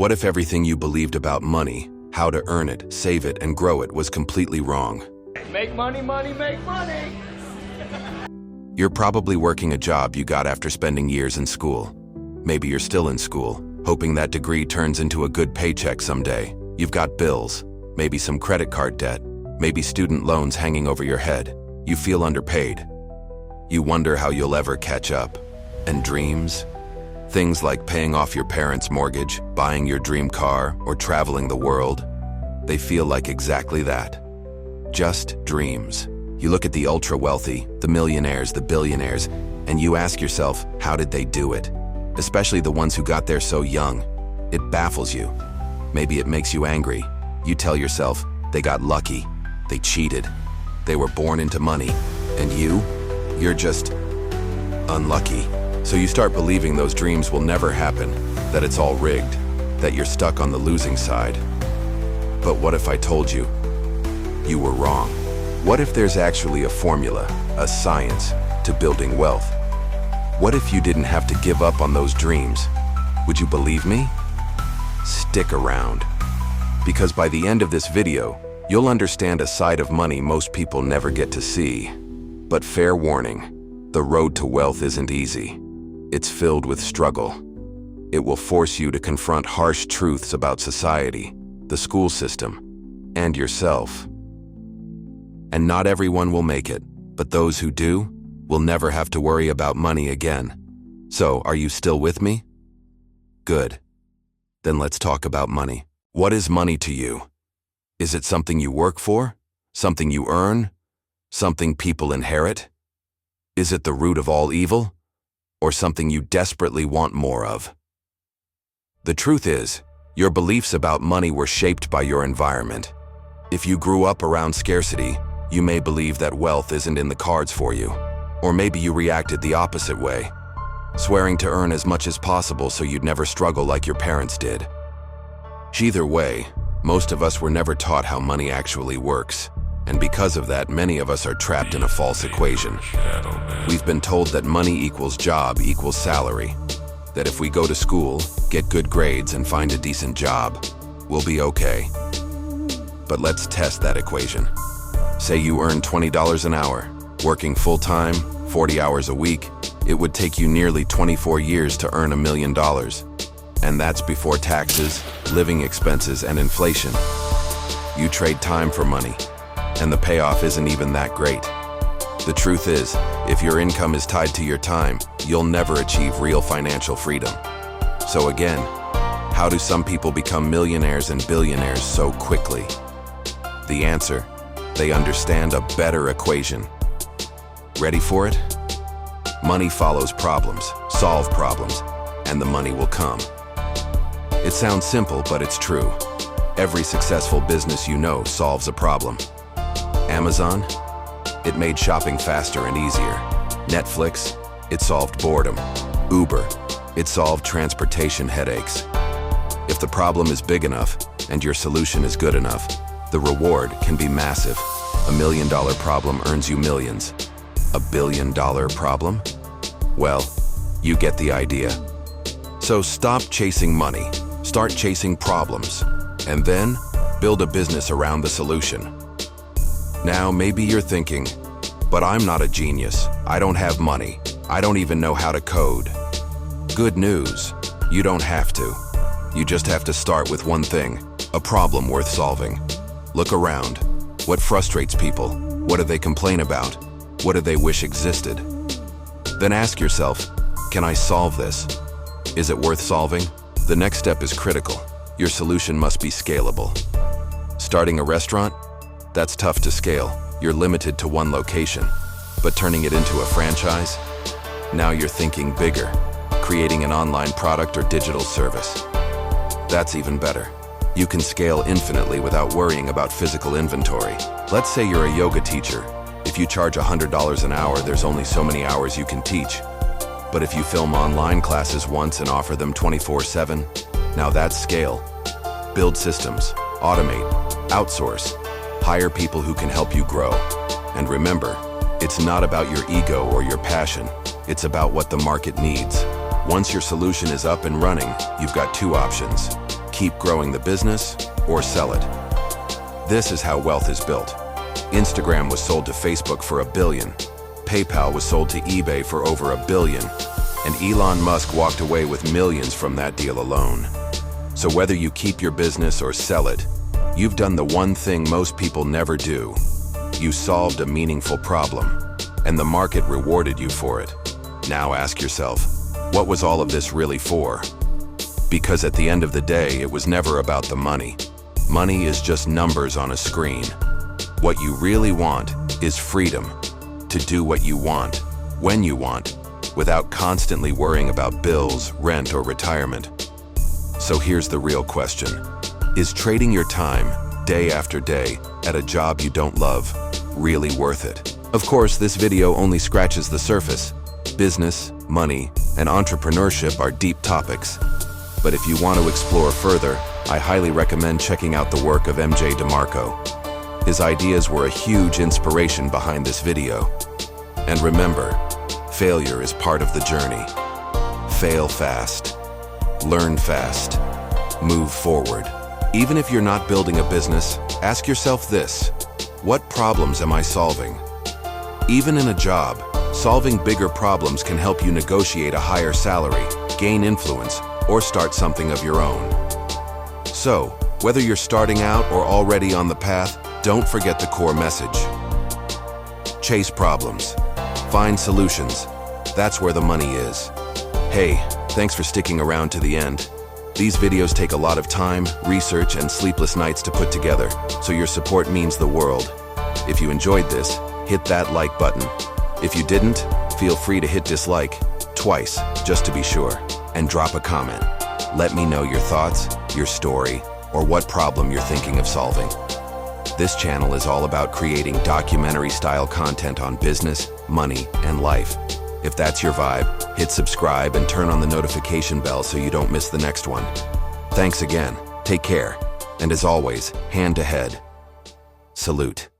What if everything you believed about money, how to earn it, save it, and grow it was completely wrong? Make money, money, make money! You're probably working a job you got after spending years in school. Maybe you're still in school, hoping that degree turns into a good paycheck someday. You've got bills, maybe some credit card debt, maybe student loans hanging over your head. You feel underpaid. You wonder how you'll ever catch up. And dreams? Things like paying off your parents' mortgage, buying your dream car, or traveling the world, they feel like exactly that. Just dreams. You look at the ultra-wealthy, the millionaires, the billionaires, and you ask yourself, how did they do it? Especially the ones who got there so young. It baffles you. Maybe it makes you angry. You tell yourself, they got lucky, they cheated, they were born into money, and you're just unlucky. So you start believing those dreams will never happen, that it's all rigged, that you're stuck on the losing side. But what if I told you you were wrong? What if there's actually a formula, a science, to building wealth? What if you didn't have to give up on those dreams? Would you believe me? Stick around. Because by the end of this video, you'll understand a side of money most people never get to see. But fair warning, the road to wealth isn't easy. It's filled with struggle. It will force you to confront harsh truths about society, the school system, and yourself. And not everyone will make it, but those who do will never have to worry about money again. So, are you still with me? Good. Then let's talk about money. What is money to you? Is it something you work for? Something you earn? Something people inherit? Is it the root of all evil? Or something you desperately want more of? The truth is, your beliefs about money were shaped by your environment. If you grew up around scarcity, you may believe that wealth isn't in the cards for you. Or maybe you reacted the opposite way, swearing to earn as much as possible so you'd never struggle like your parents did. Either way, most of us were never taught how money actually works. And because of that, many of us are trapped in a false equation. We've been told that money equals job equals salary. That if we go to school, get good grades, and find a decent job, we'll be okay. But let's test that equation. Say you earn $20 an hour, working full-time, 40 hours a week. It would take you nearly 24 years to earn $1 million. And that's before taxes, living expenses, and inflation. You trade time for money, and the payoff isn't even that great. The truth is, if your income is tied to your time, you'll never achieve real financial freedom. So again, how do some people become millionaires and billionaires so quickly? The answer: they understand a better equation. Ready for it? Money follows problems, solve problems, and the money will come. It sounds simple, but it's true. Every successful business you know solves a problem. Amazon? It made shopping faster and easier. Netflix? It solved boredom. Uber? It solved transportation headaches. If the problem is big enough and your solution is good enough, the reward can be massive. $1 million problem earns you millions. $1 billion problem? Well, you get the idea. So stop chasing money, start chasing problems, and then build a business around the solution. Now, maybe you're thinking, but I'm not a genius. I don't have money. I don't even know how to code. Good news, you don't have to. You just have to start with one thing, a problem worth solving. Look around. What frustrates people? What do they complain about? What do they wish existed? Then ask yourself, can I solve this? Is it worth solving? The next step is critical. Your solution must be scalable. Starting a restaurant? That's tough to scale. You're limited to one location. But turning it into a franchise? Now you're thinking bigger, creating an online product or digital service. That's even better. You can scale infinitely without worrying about physical inventory. Let's say you're a yoga teacher. If you charge $100 an hour, there's only so many hours you can teach. But if you film online classes once and offer them 24/7, now that's scale. Build systems, automate, outsource, hire people who can help you grow. And remember, it's not about your ego or your passion. It's about what the market needs. Once your solution is up and running, you've got two options. keep growing the business or sell it. This is how wealth is built. Instagram was sold to Facebook for $1 billion. PayPal was sold to eBay for over $1 billion. And Elon Musk walked away with millions from that deal alone. So whether you keep your business or sell it, you've done the one thing most people never do. You solved a meaningful problem, and the market rewarded you for it. Now ask yourself, what was all of this really for? Because at the end of the day, it was never about the money. Money is just numbers on a screen. What you really want is freedom to do what you want, when you want, without constantly worrying about bills, rent, or retirement. So here's the real question. Is trading your time, day after day, at a job you don't love, really worth it? Of course, this video only scratches the surface. Business, money, and entrepreneurship are deep topics. But if you want to explore further, I highly recommend checking out the work of MJ DeMarco. His ideas were a huge inspiration behind this video. And remember, failure is part of the journey. Fail fast. Learn fast. Move forward. Even if you're not building a business, ask yourself this: what problems am I solving? Even in a job, solving bigger problems can help you negotiate a higher salary, gain influence, or start something of your own. So, whether you're starting out or already on the path, don't forget the core message. Chase problems. Find solutions. That's where the money is. Hey, thanks for sticking around to the end. These videos take a lot of time, research, and sleepless nights to put together, so your support means the world. If you enjoyed this, hit that like button. If you didn't, feel free to hit dislike, twice, just to be sure, and drop a comment. Let me know your thoughts, your story, or what problem you're thinking of solving. This channel is all about creating documentary-style content on business, money, and life. If that's your vibe, hit subscribe and turn on the notification bell so you don't miss the next one. Thanks again, take care, and as always, hand ahead. Salute.